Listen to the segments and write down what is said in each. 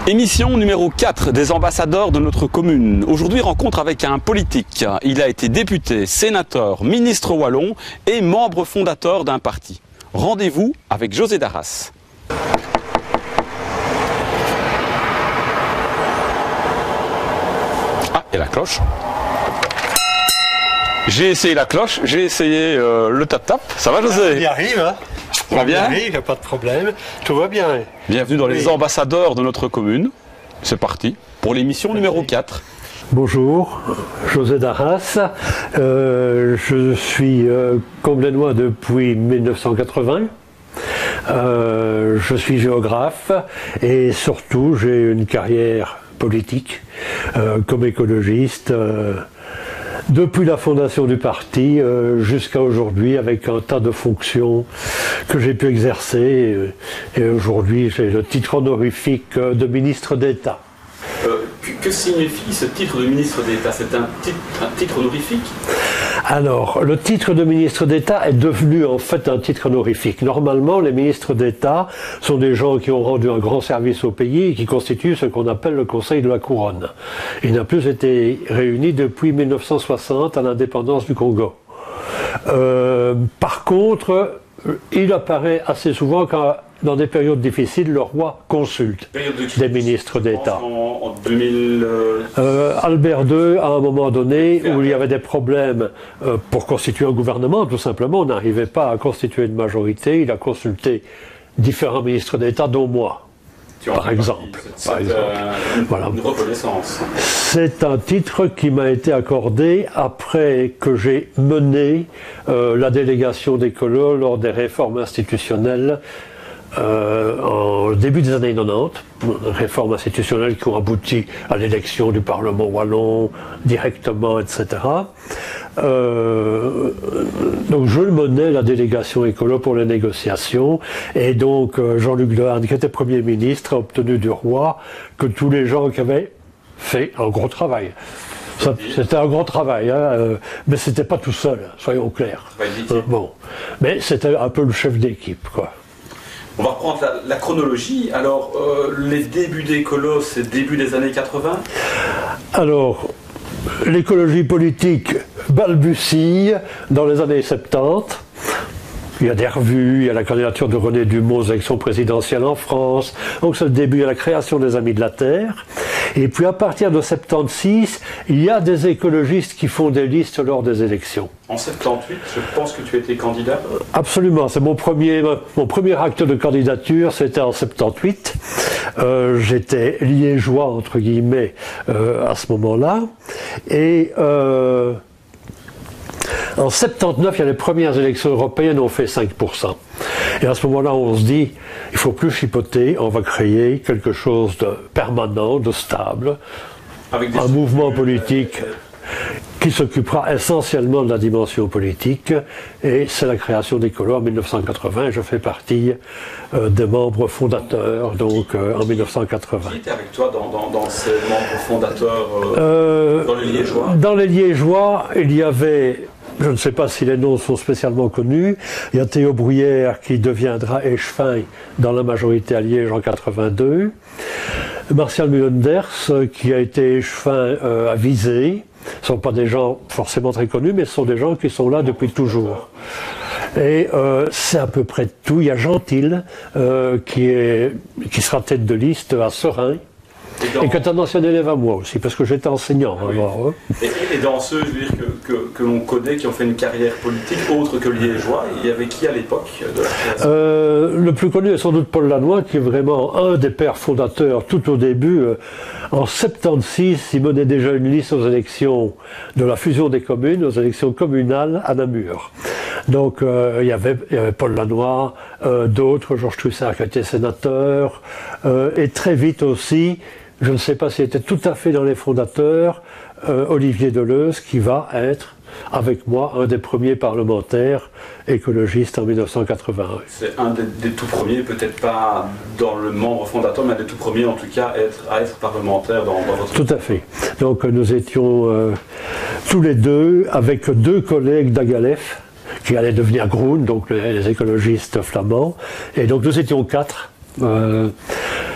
Émission numéro 4 des ambassadeurs de notre commune. Aujourd'hui, rencontre avec un politique. Il a été député, sénateur, ministre wallon et membre fondateur d'un parti. Rendez-vous avec José Darras. Ah, et la cloche. J'ai essayé la cloche, j'ai essayé le tap-tap. Ça va, José? On y arrive, hein? Ça va bien? Il n'y a pas de problème, tout va bien. Bienvenue dans les ambassadeurs de notre commune. C'est parti pour l'émission numéro 4. Bonjour, José Darras. Je suis comblénois depuis 1980. Je suis géographe et surtout j'ai une carrière politique comme écologiste. Depuis la fondation du parti jusqu'à aujourd'hui, avec un tas de fonctions que j'ai pu exercer. Et aujourd'hui, j'ai le titre honorifique de ministre d'État. Que signifie ce titre de ministre d'État? C'est un titre honorifique? Alors, le titre de ministre d'État est devenu en fait un titre honorifique. Normalement, les ministres d'État sont des gens qui ont rendu un grand service au pays et qui constituent ce qu'on appelle le Conseil de la Couronne. Il n'a plus été réuni depuis 1960 à l'indépendance du Congo. Par contre, il apparaît assez souvent quand, dans des périodes difficiles, le roi consulte des ministres d'État. En 2000... Albert II, à un moment donné, où il y avait des problèmes pour constituer un gouvernement, tout simplement, on n'arrivait pas à constituer une majorité, il a consulté différents ministres d'État, dont moi. Par exemple. Voilà. Une reconnaissance. C'est un titre qui m'a été accordé après que j'ai mené la délégation d'écolo lors des réformes institutionnelles en début des années 90, réformes institutionnelles qui ont abouti à l'élection du Parlement wallon directement, etc. Donc je menais la délégation écolo pour les négociations et donc Jean-Luc Dehaene, qui était Premier ministre, a obtenu du roi que tous les gens qui avaient fait un gros travail. C'était un grand travail, hein, mais c'était pas tout seul, soyons clairs. Bon, mais c'était un peu le chef d'équipe, quoi. On va reprendre la chronologie. Alors, les débuts d'écolo, c'est début des années 80? Alors, l'écologie politique balbutie dans les années 70. Il y a des revues, il y a la candidature de René Dumont aux élections présidentielles en France. Donc c'est le début de la création des Amis de la Terre. Et puis à partir de 76, il y a des écologistes qui font des listes lors des élections. En 78, je pense que tu étais candidat? Absolument, c'est mon premier acte de candidature, c'était en 78. J'étais liégeois, entre guillemets, à ce moment-là. Et en 79, il y a les premières élections européennes, on fait 5%. Et à ce moment-là, on se dit, il ne faut plus chipoter, on va créer quelque chose de permanent, de stable, un mouvement politique qui s'occupera essentiellement de la dimension politique, et c'est la création d'Écolo en 1980, et je fais partie des membres fondateurs, donc en 1980. Qui était avec toi dans ces membres fondateurs, dans les Liégeois? Dans les Liégeois, il y avait... Je ne sais pas si les noms sont spécialement connus. Il y a Théo Bruyère qui deviendra échevin dans la majorité à Liège en 82. Martial Mulenders qui a été échevin à Visé. Ce ne sont pas des gens forcément très connus, mais ce sont des gens qui sont là depuis toujours. Et c'est à peu près tout. Il y a Gentil qui sera tête de liste à Serein. Et qui est un ancien élève à moi aussi, parce que j'étais enseignant. Ah oui. Alors, et dans ceux, je veux dire, que l'on connaît, qui ont fait une carrière politique autre que liégeois, il y avait qui à l'époque de la création? Le plus connu est sans doute Paul Lannoy, qui est vraiment un des pères fondateurs tout au début. En 76, il menait déjà une liste aux élections de la fusion des communes, aux élections communales à Namur. Donc il y avait Paul Lannoy, d'autres, Georges Trussard qui était sénateur, et très vite aussi, je ne sais pas s'il était tout à fait dans les fondateurs, Olivier Deleuze, qui va être, avec moi, un des premiers parlementaires écologistes en 1981. C'est un des tout premiers, peut-être pas dans le membre fondateur, mais un des tout premiers en tout cas à être parlementaire dans votre... Tout à fait. Donc nous étions tous les deux, avec deux collègues d'Agalef, qui allaient devenir Groen, donc les écologistes flamands, et donc nous étions 4.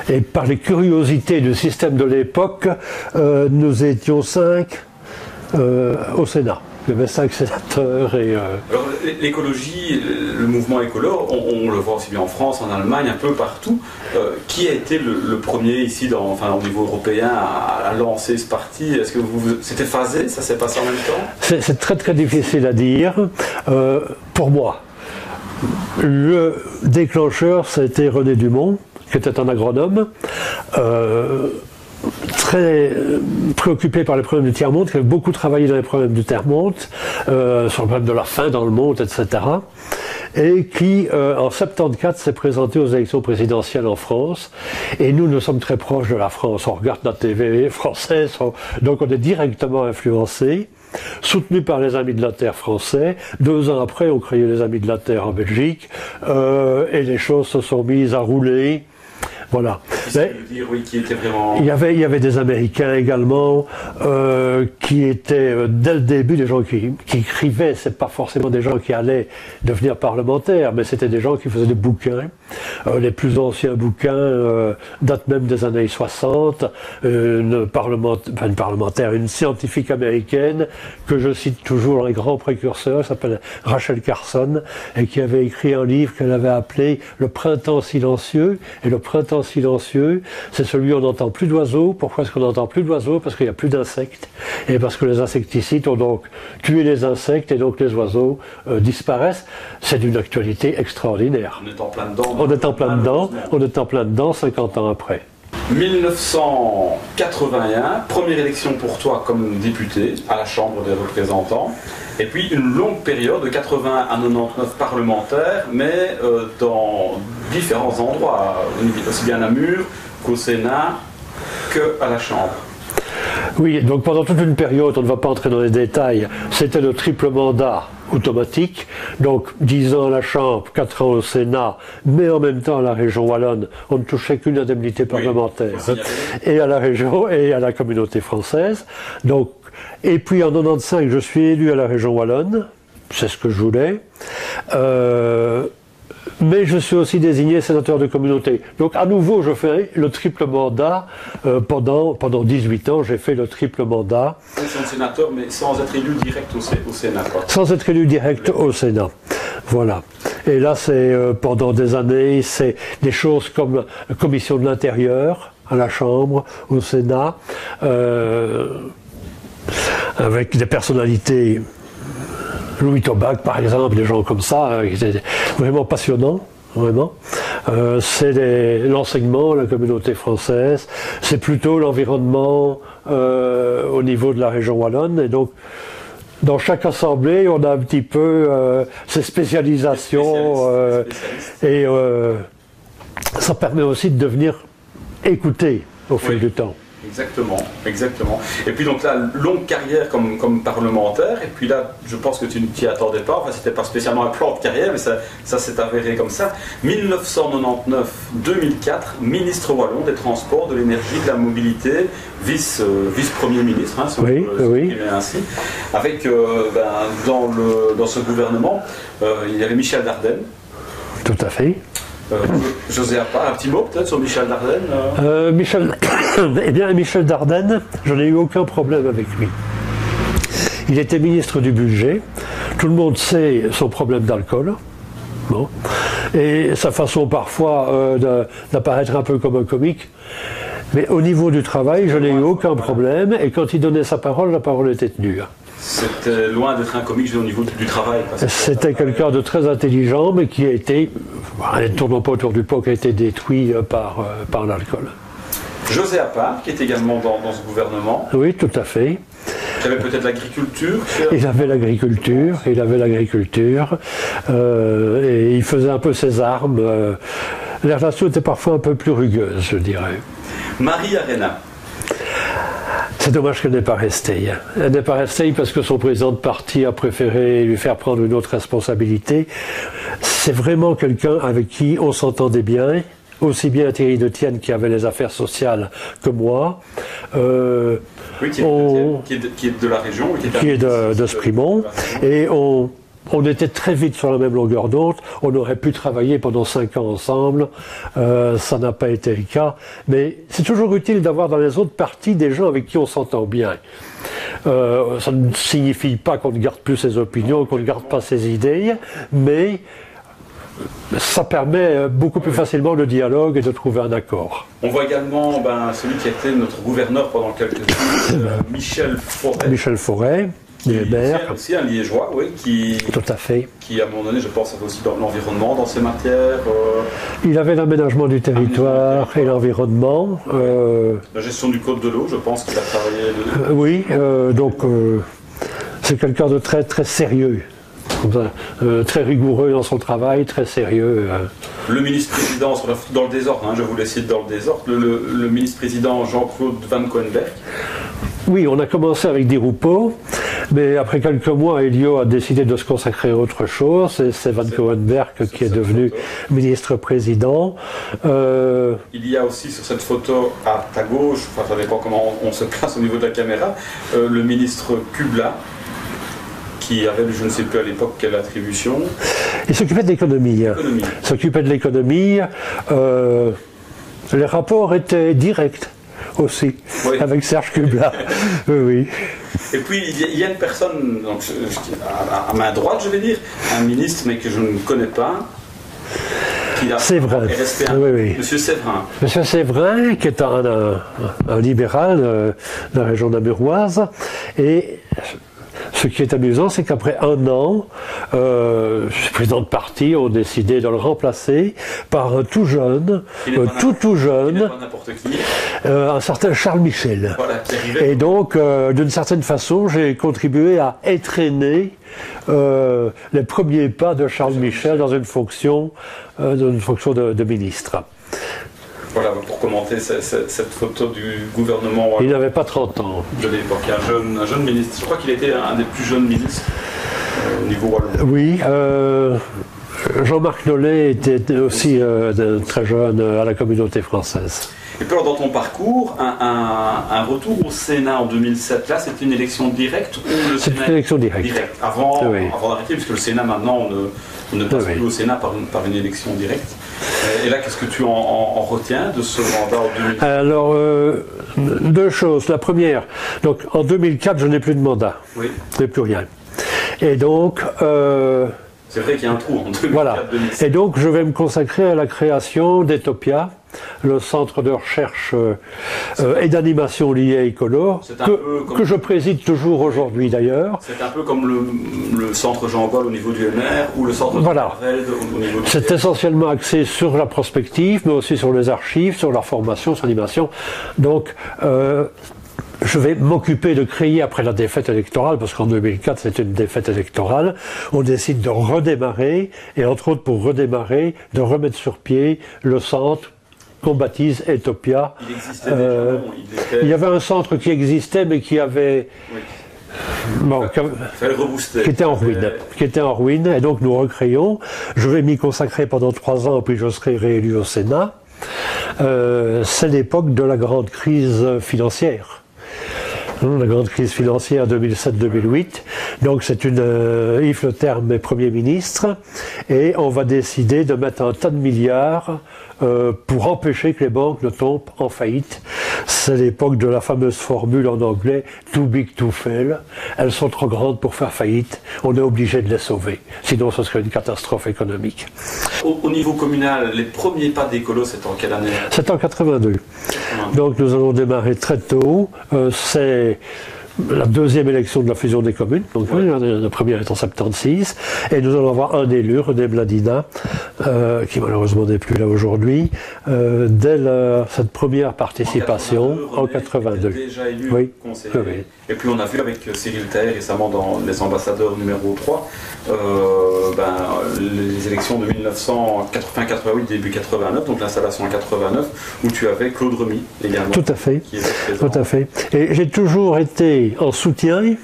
Et par les curiosités du système de l'époque, nous étions 5 au Sénat. Il y avait 5 sénateurs et... Alors l'écologie, le mouvement écolo, on le voit aussi bien en France, en Allemagne, un peu partout. Qui a été le premier ici, au niveau européen, à lancer ce parti? Est-ce que c'était phasé? Ça s'est passé en même temps? C'est très très difficile à dire. Pour moi, le déclencheur, c'était René Dumont, qui était un agronome. Très préoccupé par les problèmes du tiers-monde, qui avait beaucoup travaillé dans les problèmes du tiers-monde, sur le problème de la faim dans le monde, etc. Et qui, en 74, s'est présenté aux élections présidentielles en France. Et nous sommes très proches de la France. On regarde la TV française, donc on est directement influencé, soutenu par les Amis de la Terre français. 2 ans après, on créait les Amis de la Terre en Belgique, et les choses se sont mises à rouler. Voilà. Il y avait des Américains également qui étaient dès le début des gens qui écrivaient. C'est pas forcément des gens qui allaient devenir parlementaires, mais c'était des gens qui faisaient des bouquins. Les plus anciens bouquins datent même des années 60. Une scientifique américaine que je cite toujours, un grand précurseur, s'appelle Rachel Carson, et qui avait écrit un livre qu'elle avait appelé Le printemps silencieux. Et le printemps silencieux, c'est celui où on n'entend plus d'oiseaux. Pourquoi est-ce qu'on n'entend plus d'oiseaux? Parce qu'il n'y a plus d'insectes. Et parce que les insecticides ont donc tué les insectes et donc les oiseaux disparaissent. C'est d'une actualité extraordinaire. On est en plein dedans. On est en plein dedans 50 ans après. 1981, première élection pour toi comme député à la Chambre des représentants. Et puis une longue période de 80 à 99 parlementaires, mais dans différents endroits, aussi bien à Namur qu'au Sénat qu'à la Chambre. Oui, donc pendant toute une période, on ne va pas entrer dans les détails, c'était le triple mandat automatique, donc 10 ans à la Chambre, 4 ans au Sénat, mais en même temps à la région Wallonne, on ne touchait qu'une indemnité parlementaire, et à la région et à la communauté française. Donc, et puis en 95, je suis élu à la région Wallonne, c'est ce que je voulais. Mais je suis aussi désigné sénateur de communauté. Donc à nouveau, je fais le triple mandat. Pendant 18 ans, j'ai fait le triple mandat. C'est un sénateur, mais sans être élu direct au Sénat, quoi. Sans être élu direct au Sénat. Voilà. Et là, c'est pendant des années, c'est des choses comme commission de l'intérieur à la Chambre, au Sénat, avec des personnalités. Louis Tobac, par exemple, des gens comme ça, qui étaient vraiment passionnants, vraiment. C'est l'enseignement, la communauté française, c'est plutôt l'environnement au niveau de la région Wallonne, et donc dans chaque assemblée, on a un petit peu ces spécialisations, et ça permet aussi de devenir écouté au fil du temps. Exactement, exactement. Et puis donc là, longue carrière comme parlementaire, et puis là, je pense que tu ne t'y attendais pas, enfin c'était pas spécialement un plan de carrière, mais ça s'est avéré comme ça. 1999-2004, ministre wallon des Transports, de l'Énergie, de la Mobilité, vice-premier ministre, hein, oui. Ainsi. Avec, dans ce gouvernement, il y avait Michel Dardenne. Tout à fait. José Appart, un petit mot peut-être sur Michel Dardenne Eh bien, Michel Dardenne, je n'ai eu aucun problème avec lui. Il était ministre du budget. Tout le monde sait son problème d'alcool. Bon. Et sa façon parfois d'apparaître un peu comme un comique. Mais au niveau du travail, je n'ai eu aucun problème. Et quand il donnait sa parole, la parole était tenue. C'était loin d'être un comique au niveau du travail. C'était quelqu'un de très intelligent, mais qui a été, ne tournons pas autour du pot, qui a été détruit par l'alcool. José Appart, qui est également dans ce gouvernement. Oui, tout à fait. Il avait peut-être l'agriculture. Il avait l'agriculture, et il faisait un peu ses armes. Les relations étaient parfois un peu plus rugueuses, je dirais. Marie Arena. C'est dommage qu'elle n'est pas restée. Elle n'est pas restée parce que son président de parti a préféré lui faire prendre une autre responsabilité. C'est vraiment quelqu'un avec qui on s'entendait bien, aussi bien Thierry de Tienne qui avait les affaires sociales que moi. Oui, qui est de la région. Qui est de Sprimont. Et on était très vite sur la même longueur d'onde, on aurait pu travailler pendant 5 ans ensemble, ça n'a pas été le cas, mais c'est toujours utile d'avoir dans les autres partis des gens avec qui on s'entend bien. Ça ne signifie pas qu'on ne garde plus ses opinions, qu'on ne garde pas ses idées, mais ça permet beaucoup plus facilement le dialogue et de trouver un accord. On voit également celui qui a été notre gouverneur pendant quelques années, Michel Forêt. Michel Forêt, aussi un liégeois, oui, tout à fait. Qui à un moment donné, je pense, avait aussi dans l'environnement, dans ces matières. Il avait l'aménagement du territoire et l'environnement. La gestion du code de l'eau, je pense qu'il a travaillé. Oui, donc c'est quelqu'un de très très sérieux. Très rigoureux dans son travail, très sérieux. Le ministre-président, dans le désordre, je vous les cite dans le désordre, le ministre-président Jean-Claude Van Coenberg. Oui, on a commencé avec Di Rupo, mais après quelques mois, Elio a décidé de se consacrer à autre chose, et c'est Van Coenberg qui est devenu ministre-président. Il y a aussi sur cette photo à ta gauche, ça dépend comment on se place au niveau de la caméra, le ministre Kubla, qui avait, je ne sais plus à l'époque quelle attribution. Il s'occupait de l'économie. Il s'occupait de l'économie. Les rapports étaient directs aussi, oui, avec Serge Kubla. Oui. Et puis il y a une personne, donc, à main droite, je vais dire, un ministre, mais que je ne connais pas. Séverin. Oui. Monsieur Séverin. Monsieur Séverin, qui est un libéral de la région namuroise, et ce qui est amusant, c'est qu'après un an, les présidents de parti ont décidé de le remplacer par un tout jeune, tout jeune, un certain Charles Michel. Voilà, et donc, d'une certaine façon, j'ai contribué à étraîner les premiers pas de Charles Michel dans une fonction de ministre. Voilà, pour commenter cette photo du gouvernement. Il n'avait pas 30 ans. De l'époque, un jeune ministre. Je crois qu'il était un des plus jeunes ministres au niveau wallon. Oui, Jean-Marc Nollet était aussi très jeune à la communauté française. Et puis alors, dans ton parcours, un retour au Sénat en 2007, là c'était une élection directe ou le Sénat? C'est une élection directe. Avant d'arrêter, puisque le Sénat maintenant, on ne passe plus au Sénat par une élection directe. Et là, qu'est-ce que tu en retiens de ce mandat en 2007? Alors, deux choses. La première, donc en 2004, je n'ai plus de mandat. Oui. Je n'ai plus rien. Et donc... c'est vrai qu'il y a un trou en 2004-2007. Voilà. Et donc, je vais me consacrer à la création d'Etopia, le centre de recherche et d'animation lié à Écolo, que je préside toujours aujourd'hui d'ailleurs. C'est un peu comme le centre Jean-Gol au niveau du MR ou le centre voilà. de Velde au niveau du... C'est essentiellement axé sur la prospective, mais aussi sur les archives, sur la formation, sur l'animation. Donc, je vais m'occuper de créer après la défaite électorale, parce qu'en 2004 c'était une défaite électorale, on décide de redémarrer, et entre autres pour redémarrer, de remettre sur pied le centre qu'on baptise Etopia. Il existait déjà, il y avait un centre qui existait, mais qui avait... Oui. Bon, qui était en ruine, et donc nous recréons. Je vais m'y consacrer pendant 3 ans, puis je serai réélu au Sénat. C'est l'époque de la grande crise financière. La grande crise financière 2007-2008. Donc c'est Yves Le Terme est Premier ministre, et on va décider de mettre un tas de milliards pour empêcher que les banques ne tombent en faillite. C'est l'époque de la fameuse formule en anglais « too big to fail ». Elles sont trop grandes pour faire faillite, on est obligé de les sauver, sinon ce serait une catastrophe économique. Au niveau communal, les premiers pas d'Écolo, c'est en quelle année? C'est en 82. Donc nous allons démarrer très tôt. C'est la deuxième élection de la fusion des communes, donc oui, la première est en 76, et nous allons avoir un élu, René Bladina, qui malheureusement n'est plus là aujourd'hui, dès cette première participation en 82. Déjà élu conseiller. Oui. Et puis on a vu avec Cyril Taher récemment dans Les Ambassadeurs numéro 3, les élections de 1980-88, début 89, donc l'installation en 89, où tu avais Claude Remy également. Tout à fait, tout à fait. Et j'ai toujours été en soutien,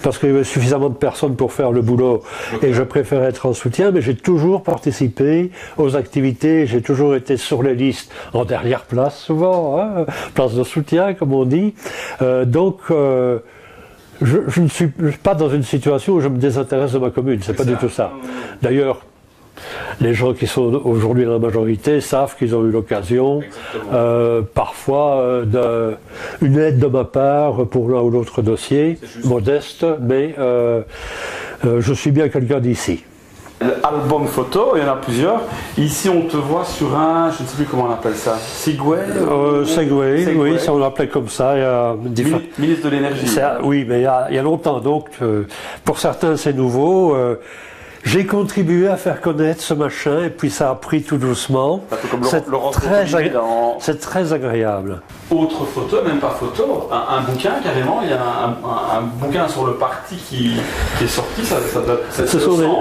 parce qu'il y avait suffisamment de personnes pour faire le boulot, et je préfère être en soutien, mais j'ai toujours participé aux activités, j'ai toujours été sur les listes, en dernière place souvent, place de soutien comme on dit. je ne suis pas dans une situation où je me désintéresse de ma commune, c'est pas du tout ça. D'ailleurs, les gens qui sont aujourd'hui dans la majorité savent qu'ils ont eu l'occasion, parfois, d'une aide de ma part pour l'un ou l'autre dossier, modeste, mais je suis bien quelqu'un d'ici. Album photo, il y en a plusieurs. Ici, on te voit sur un, je ne sais plus comment on appelle ça, Segway Segway, oui, ça on l'appelait comme ça. Il y a ministre de l'énergie. Oui, mais il y a longtemps. Donc, pour certains, c'est nouveau. J'ai contribué à faire connaître ce machin et puis ça a pris tout doucement. C'est très agréable. Autre photo, même pas photo, un bouquin carrément, il y a un bouquin sur le parti qui est sorti,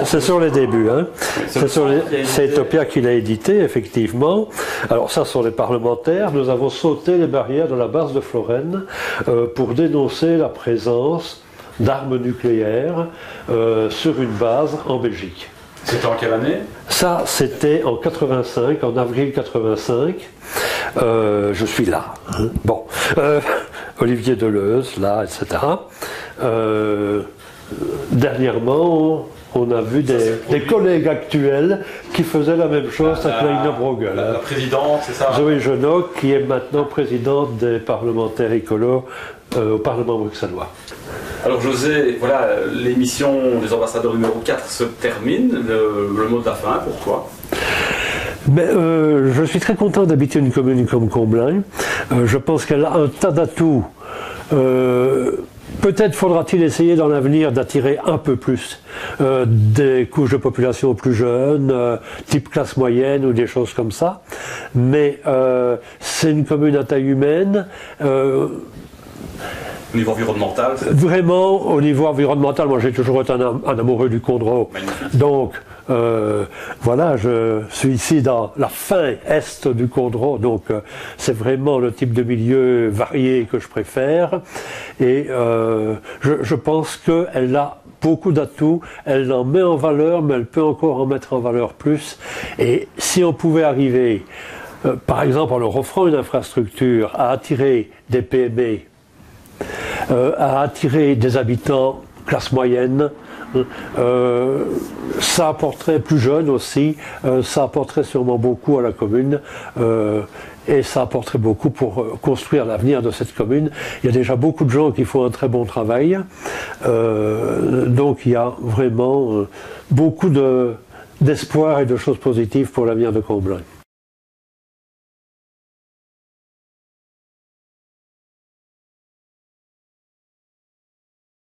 c'est sur les débuts, hein. C'est Utopia qui l'a édité, effectivement. Alors ça, sur les parlementaires, nous avons sauté les barrières de la base de Florène pour dénoncer la présence d'armes nucléaires sur une base en Belgique. C'était en quelle année? Ça, c'était en 85, en avril 85. Je suis là. Hein. Bon. Olivier Deleuze, là, etc. Dernièrement, on a vu des collègues actuels qui faisaient la même chose à Kleine-Brogel. La présidente, c'est ça? Zoé Genoc, qui est maintenant présidente des parlementaires écolos au Parlement bruxellois. Alors José, voilà, l'émission des ambassadeurs numéro 4 se termine. Le mot de la fin pour toi? Mais, je suis très content d'habiter une commune comme Comblain. Je pense qu'elle a un tas d'atouts. Peut-être faudra-t-il essayer dans l'avenir d'attirer un peu plus des couches de population plus jeunes, type classe moyenne ou des choses comme ça. Mais c'est une commune à taille humaine. Au niveau environnemental? Vraiment, au niveau environnemental, moi j'ai toujours été un amoureux du Condro. Donc, voilà, je suis ici dans la fin est du Condro, donc c'est vraiment le type de milieu varié que je préfère. Et je pense qu'elle a beaucoup d'atouts, elle en met en valeur, mais elle peut encore en mettre en valeur plus. Et si on pouvait arriver, par exemple en leur offrant une infrastructure, à attirer des PME, à attirer des habitants classe moyenne, ça apporterait plus jeunes aussi, ça apporterait sûrement beaucoup à la commune et ça apporterait beaucoup pour construire l'avenir de cette commune. Il y a déjà beaucoup de gens qui font un très bon travail, donc il y a vraiment beaucoup d'espoir et de choses positives pour l'avenir de Comblain.